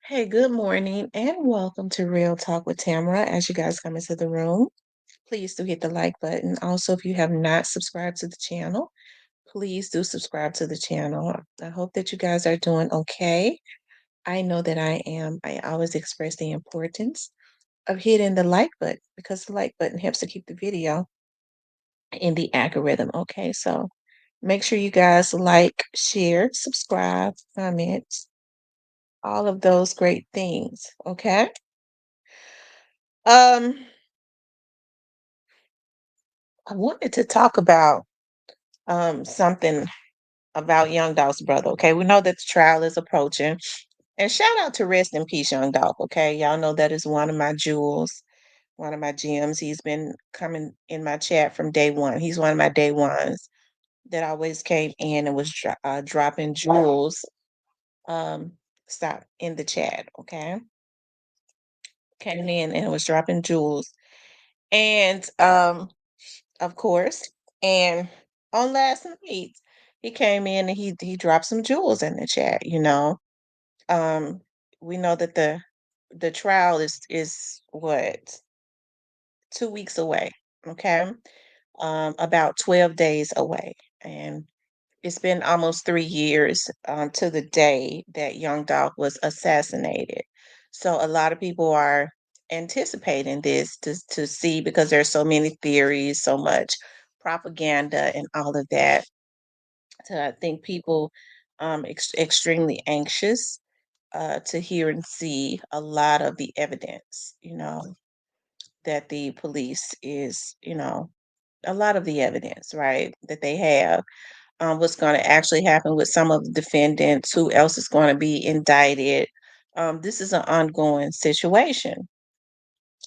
Hey, good morning and welcome to Real Talk with Tamara. As you guys come into the room, please do hit the like button. Also, if you have not subscribed to the channel, please do subscribe to the channel. I hope that you guys are doing okay. I know that I am. I always express the importance of hitting the like button because the like button helps to keep the video in the algorithm. Okay, so make sure you guys like, share, subscribe, comment, all of those great things. Okay. Um, I wanted to talk about something about Young Dolph's brother. Okay, we know that the trial is approaching, and shout out to rest in peace, Young Dolph. Okay, y'all know that is one of my jewels, one of my gems. He's been coming in my chat from day one. He's one of my day ones that always came in and was dropping jewels. Um, stop in the chat. Okay, came in and was dropping jewels, and of course. And on last night, he came in and he dropped some jewels in the chat. Um, we know that the trial is what, 2 weeks away, okay? About 12 days away. And it's been almost 3 years to the day that Young Dog was assassinated. So a lot of people are anticipating this to see because there's so many theories, so much propaganda, and all of that. So I think people extremely anxious to hear and see a lot of the evidence. That the police is, a lot of the evidence, right, that they have, what's going to actually happen with some of the defendants, who else is going to be indicted. This is an ongoing situation.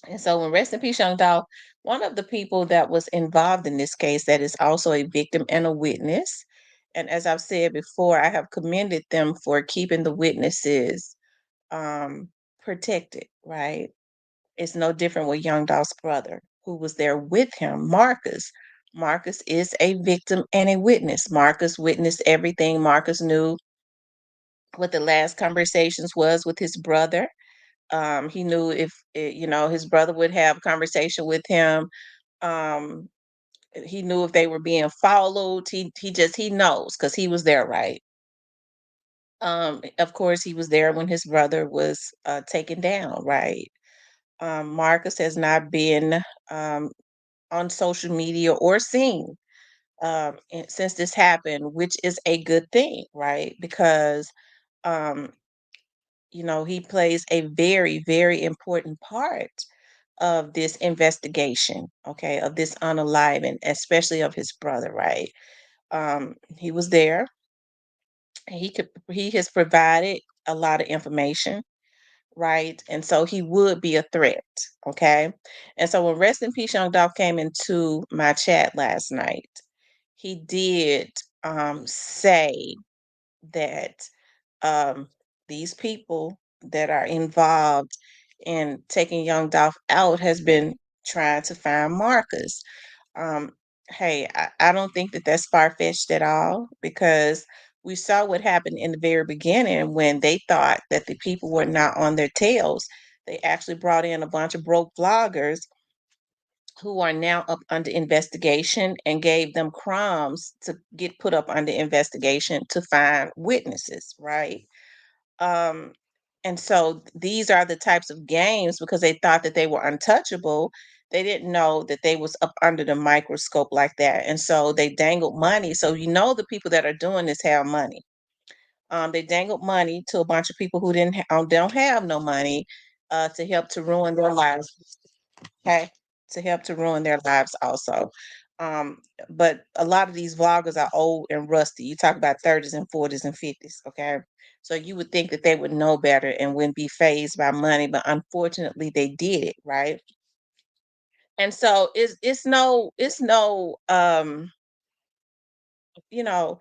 And so, when rest in peace, Young Dog, one of the people that was involved in this case, that is also a victim and a witness. And as I've said before, I have commended them for keeping the witnesses um, protected, right? It's no different with Young Dolph's brother, who was there with him, Marcus. Marcus is a victim and a witness. Marcus witnessed everything. Marcus knew what the last conversations was with his brother. He knew if his brother would have a conversation with him. Um, he knew if they were being followed. He knows because he was there, right? Of course, he was there when his brother was taken down, right? Marcus has not been um, on social media or seen since this happened, which is a good thing, right? Because um, he plays a very, very important part of this investigation, okay, of this unaliving, especially of his brother, right? He was there. He has provided a lot of information, right? And so he would be a threat, okay? And so when Rest in Peace Young Dolph came into my chat last night, he did say that um, these people that are involved in taking Young Dolph out has been trying to find Marcus. Um, hey, I don't think that that's far fetched at all because we saw what happened in the very beginning when they thought that the people were not on their tails. They actually brought in a bunch of broke vloggers who are now up under investigation and gave them crumbs to get put up under investigation to find witnesses, right? Um, and so these are the types of games because they thought that they were untouchable. They didn't know that they was up under the microscope like that. And so they dangled money. So the people that are doing this have money. They dangled money to a bunch of people who don't have no money to help to ruin their lives. Okay, to help to ruin their lives also. Um, but a lot of these vloggers are old and rusty. You talk about 30s and 40s and 50s, okay? So you would think that they would know better and wouldn't be phased by money, but unfortunately they did it, right? And so it's no you know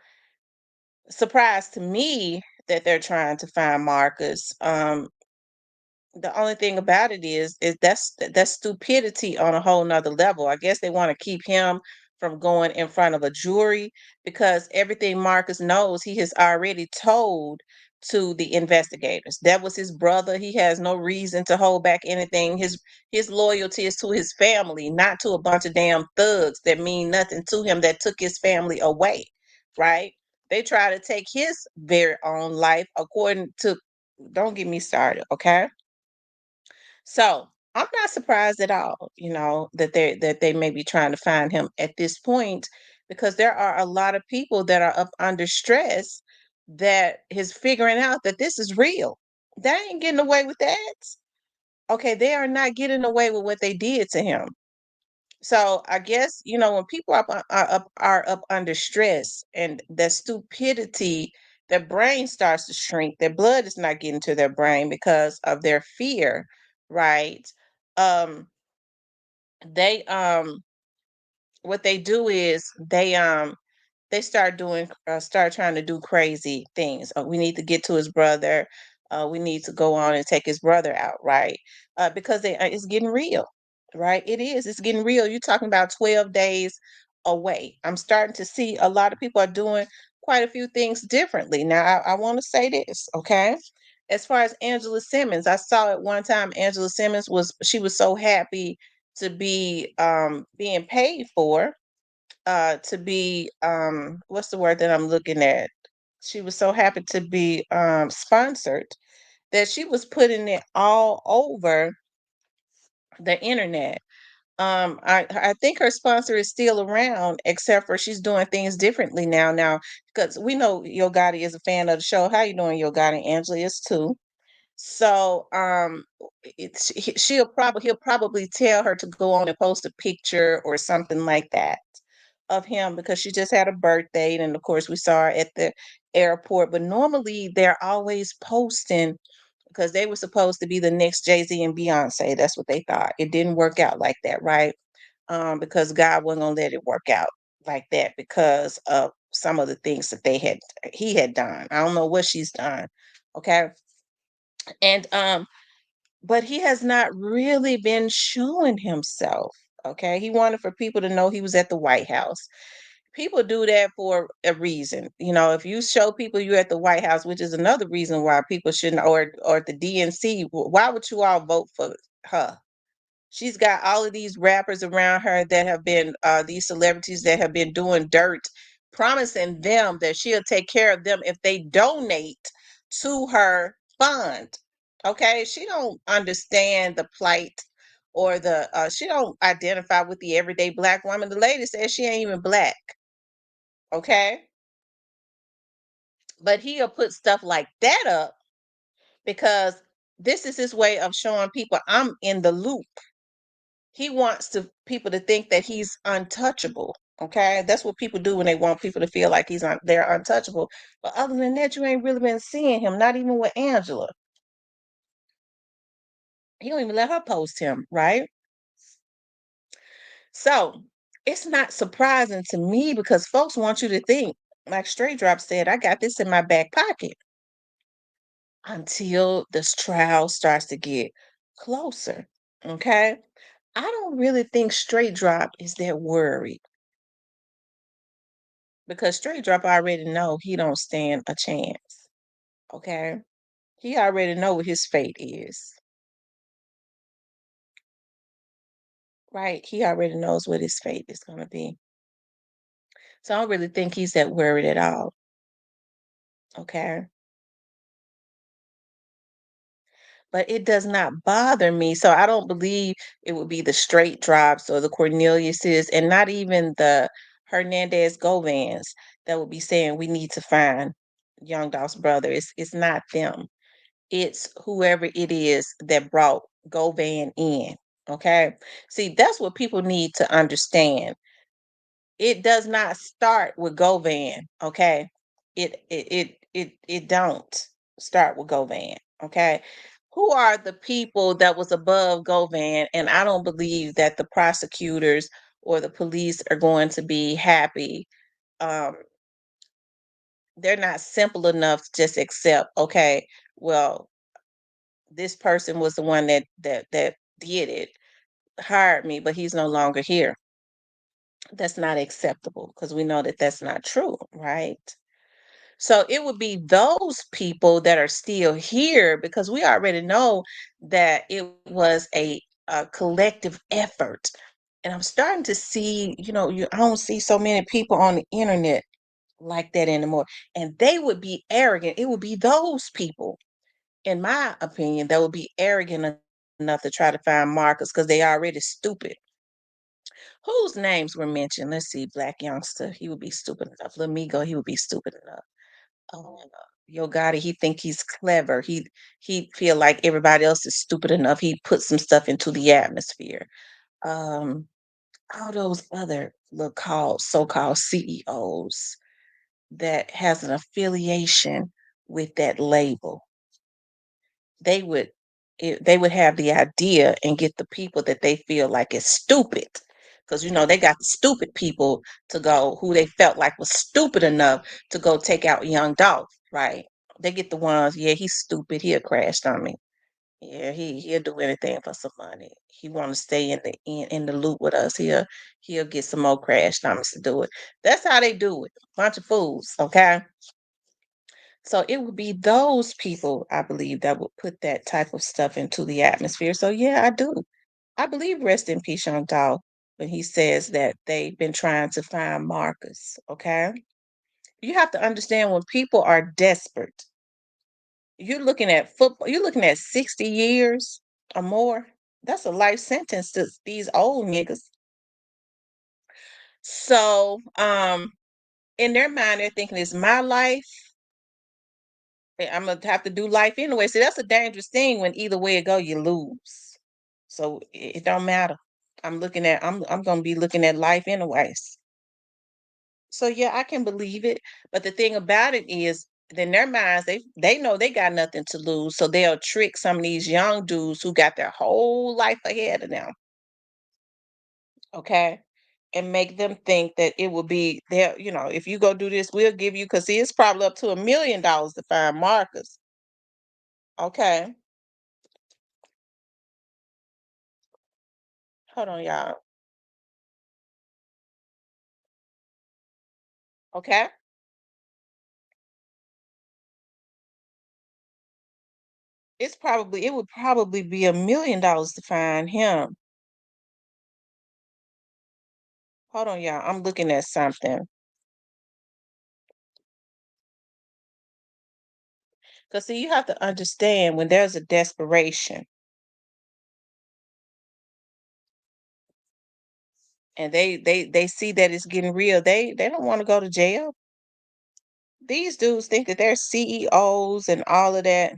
surprise to me that they're trying to find Marcus. The only thing about it is that's stupidity on a whole nother level. I guess they want to keep him from going in front of a jury because everything Marcus knows, he has already told to the investigators. That was his brother. He has no reason to hold back anything. His loyalty is to his family, not to a bunch of damn thugs that mean nothing to him that took his family away, right? They try to take his very own life according to, don't get me started, okay? So I'm not surprised at all, that they may be trying to find him at this point, because there are a lot of people that are up under stress that is figuring out that this is real. They ain't getting away with that. Okay, they are not getting away with what they did to him. So I guess, when people are up under stress and that stupidity, their brain starts to shrink. Their blood is not getting to their brain because of their fear, right? Um, they what they do is they start trying to do crazy things. We need to get to his brother. We need to go on and take his brother out, right? Because it's getting real, right? It is. It's getting real. You're talking about 12 days away. I'm starting to see a lot of people are doing quite a few things differently. Now, I want to say this, okay? As far as Angela Simmons, I saw at one time Angela Simmons was so happy to be being paid for to be what's the word that I'm looking at? She was so happy to be sponsored that she was putting it all over the internet. I think her sponsor is still around, except for she's doing things differently now. Now, because we know Yogotti is a fan of the show. How you doing, Yogotti? Angela is too. So, he'll probably tell her to go on and post a picture or something like that of him, because she just had a birthday, and of course we saw her at the airport. But normally they're always posting, because they were supposed to be the next Jay-Z and Beyonce. That's what they thought. It didn't work out like that, right? Because God wasn't gonna let it work out like that because of some of the things that he had done. I don't know what she's done. Okay. And but he has not really been showing himself. Okay. He wanted for people to know he was at the White House. People do that for a reason. If you show people you're at the White House, which is another reason why people shouldn't, or at the DNC, why would you all vote for her? She's got all of these rappers around her that have been these celebrities that have been doing dirt, promising them that she'll take care of them if they donate to her fund. Okay, she don't understand the plight, or the she don't identify with the everyday black woman. The lady says she ain't even black. Okay, but he'll put stuff like that up because this is his way of showing people I'm in the loop. He wants people to think that he's untouchable. Okay, that's what people do when they want people to feel like they're untouchable. But other than that, you ain't really been seeing him. Not even with Angela. He don't even let her post him, right? So it's not surprising to me, because folks want you to think, like Straight Drop said, I got this in my back pocket until this trial starts to get closer. Okay, I don't really think Straight Drop is that worried, because Straight Drop already know he don't stand a chance. Okay, he already know what his fate is. Right, he already knows what his fate is going to be. So I don't really think he's that worried at all. Okay, but it does not bother me. So I don't believe it would be the Straight Drops or the Corneliuses, and not even the Hernandez Govans that would be saying we need to find Young Dolph's brother. It's not them. It's whoever it is that brought Govan in. Okay. See, that's what people need to understand. It does not start with Govan. Okay. It don't start with Govan. Okay. Who are the people that was above Govan? And I don't believe that the prosecutors or the police are going to be happy. Um, they're not simple enough to just accept, okay, well, this person was the one that did it, hired me, but he's no longer here. That's not acceptable, because we know that that's not true, right? So it would be those people that are still here because we already know that it was a collective effort. And I'm starting to see, I don't see so many people on the internet like that anymore. And they would be arrogant. It would be those people, in my opinion, that would be arrogant enough to try to find markers because they already stupid. Whose names were mentioned? Let's see, Black Youngster, he would be stupid enough. Lamigo, he would be stupid enough. Yogotti, he think he's clever. He feel like everybody else is stupid enough. He put some stuff into the atmosphere. Um, all those other little called so-called CEOs that has an affiliation with that label, they would they would have the idea and get the people that they feel like is stupid. Because they got the stupid people to go who they felt like was stupid enough to go take out young dog, right? They get the ones, yeah, he's stupid, he'll crash on me. Yeah, he'll do anything for some money. He want to stay in the loop with us. He'll get some more crash dummies to do it. That's how they do it. Bunch of fools, okay? So it would be those people, I believe, that would put that type of stuff into the atmosphere. So yeah, I do. I believe rest in peace, Young Dog, when he says that they've been trying to find markers. Okay. You have to understand when people are desperate, you're looking at football, you're looking at 60 years or more. That's a life sentence to these old niggas. So in their mind, they're thinking it's my life. I'm gonna have to do life anyway. See, that's a dangerous thing when either way it go, you lose. So it don't matter. I'm gonna be looking at life anyways. So yeah, I can believe it. But the thing about it is, in their minds, they know they got nothing to lose. So they'll trick some of these young dudes who got their whole life ahead of them, okay? And make them think that it will be there, if you go do this, we'll give you because see, it's probably up to $1 million to find markers. Okay. Hold on, y'all. Okay. It would probably be $1 million to find him. Hold on, y'all. I'm looking at something. Cause see, you have to understand when there's a desperation and they see that it's getting real, they don't want to go to jail. These dudes think that they're CEOs and all of that.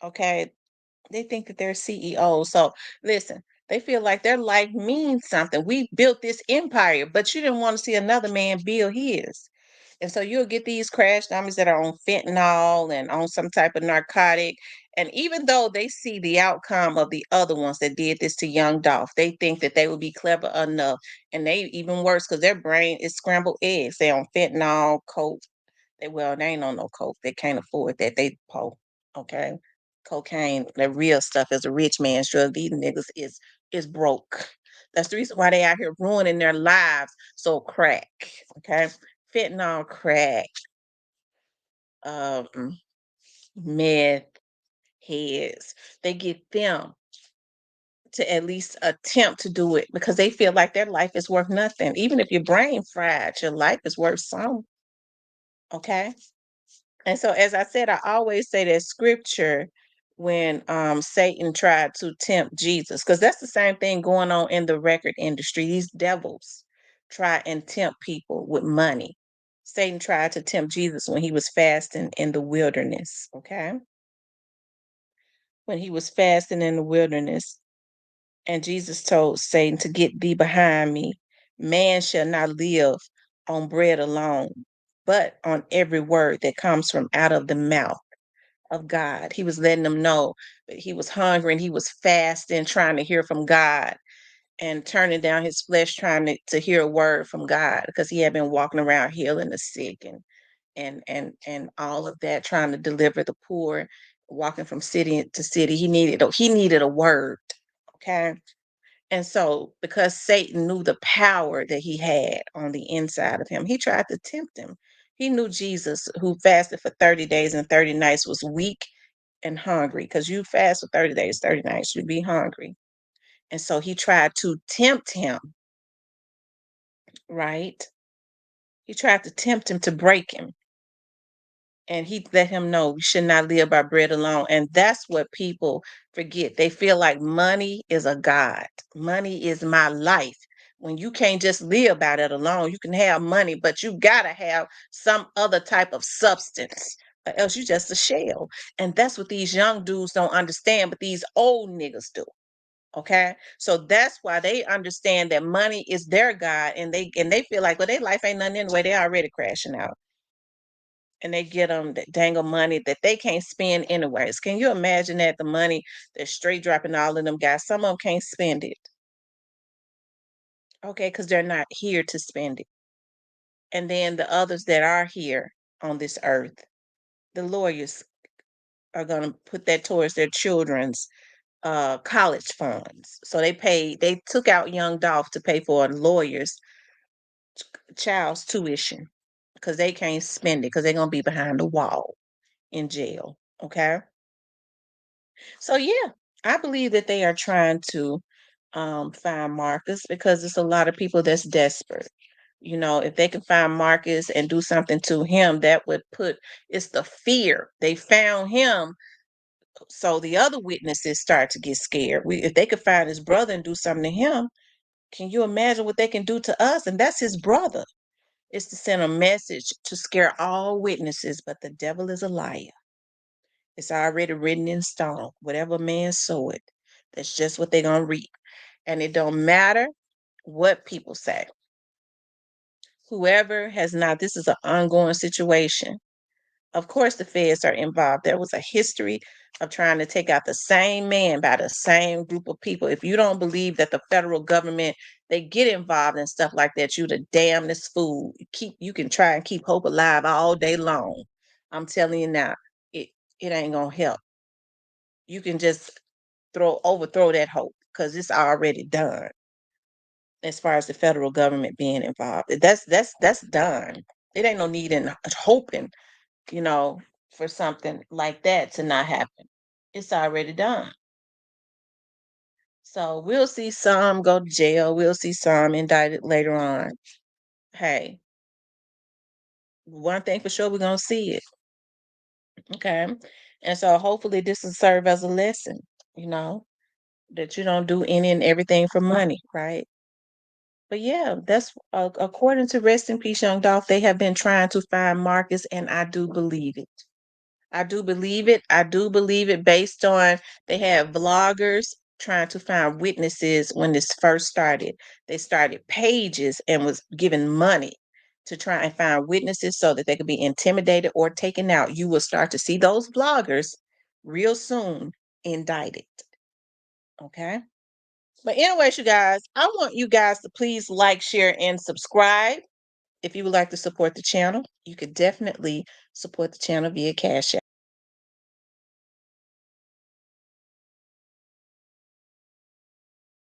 Okay. They think that they're CEOs. So listen, they feel like their life means something. We built this empire, but you didn't want to see another man build his. And so you'll get these crash dummies that are on fentanyl and on some type of narcotic. And even though they see the outcome of the other ones that did this to young Dolph, they think that they would be clever enough. And they even worse because their brain is scrambled eggs. They on fentanyl, coke. They ain't on no coke. They can't afford that. They po. Okay. Cocaine, the real stuff is a rich man's drug. These niggas is broke. That's the reason why they out here ruining their lives. So crack. Okay fentanyl, crack, um, meth heads. They get them to at least attempt to do it because they feel like their life is worth nothing. Even if your brain fried, your life is worth some. Okay. And so, as I said, I always say that scripture when Satan tried to tempt Jesus, because that's the same thing going on in the record industry. These devils try and tempt people with money. Satan tried to tempt Jesus when he was fasting in the wilderness. Okay. When he was fasting in the wilderness, and Jesus told Satan to get thee behind me. Man shall not live on bread alone, but on every word that comes from out of the mouth of God. He was letting them know that he was hungry and he was fasting, trying to hear from God and turning down his flesh, trying to hear a word from God because he had been walking around healing the sick and all of that, trying to deliver the poor, walking from city to city. He needed a word. Okay. And so, because Satan knew the power that he had on the inside of him, he tried to tempt him. He knew Jesus, who fasted for 30 days and 30 nights, was weak and hungry, because you fast for 30 days, 30 nights, you'd be hungry. And so he tried to tempt him, right? He tried to tempt him to break him. And he let him know we should not live by bread alone. And that's what people forget. They feel like money is a god. Money is my life. When you can't just live by that alone, you can have money, but you gotta have some other type of substance, or else you just a shell. And that's what these young dudes don't understand, but these old niggas do. Okay, so that's why they understand that money is their god, and they feel like, well, their life ain't nothing anyway. They already crashing out, and they get them that dangle money that they can't spend anyways. Can you imagine that, the money they're straight dropping all of them guys? Some of them can't spend it, okay, because they're not here to spend it. And then the others that are here on this earth, the lawyers are going to put that towards their children's college funds. So they took out young Dolph to pay for a lawyer's child's tuition because they can't spend it because they're going to be behind the wall in jail. Okay. So yeah, I believe that they are trying to find Marcus because it's a lot of people that's desperate. You know, if they can find Marcus and do something to him, that would put, it's the fear. They found him, so the other witnesses start to get scared. If they could find his brother and do something to him, can you imagine what they can do to us? And that's his brother. It's to send a message to scare all witnesses, but the devil is a liar. It's already written in stone. Whatever man sow it, that's just what they're gonna reap. And it don't matter what people say. Whoever has not, this is an ongoing situation. Of course, the feds are involved. There was a history of trying to take out the same man by the same group of people. If you don't believe that the federal government, they get involved in stuff like that, you the damnedest fool. You can try and keep hope alive all day long. I'm telling you now, it it ain't gonna help. You can just overthrow that hope because it's already done. As far as the federal government being involved, that's done. It ain't no need in hoping, you know, for something like that to not happen. It's already done. So we'll see some go to jail. We'll see some indicted later on. Hey, one thing for sure, we're gonna see it. Okay. And so hopefully this will serve as a lesson, you know, that you don't do any and everything for money, right? But yeah, that's according to Rest in Peace Young Dolph, they have been trying to find Marcus, and I do believe it. I do believe it. I do believe it based on, they had vloggers trying to find witnesses when this first started. They started pages and was giving money to try and find witnesses so that they could be intimidated or taken out. You will start to see those vloggers real soon indicted. Okay. But anyways, you guys, I want you guys to please like, share, and subscribe. If you would like to support the channel, you could definitely support the channel via Cash App.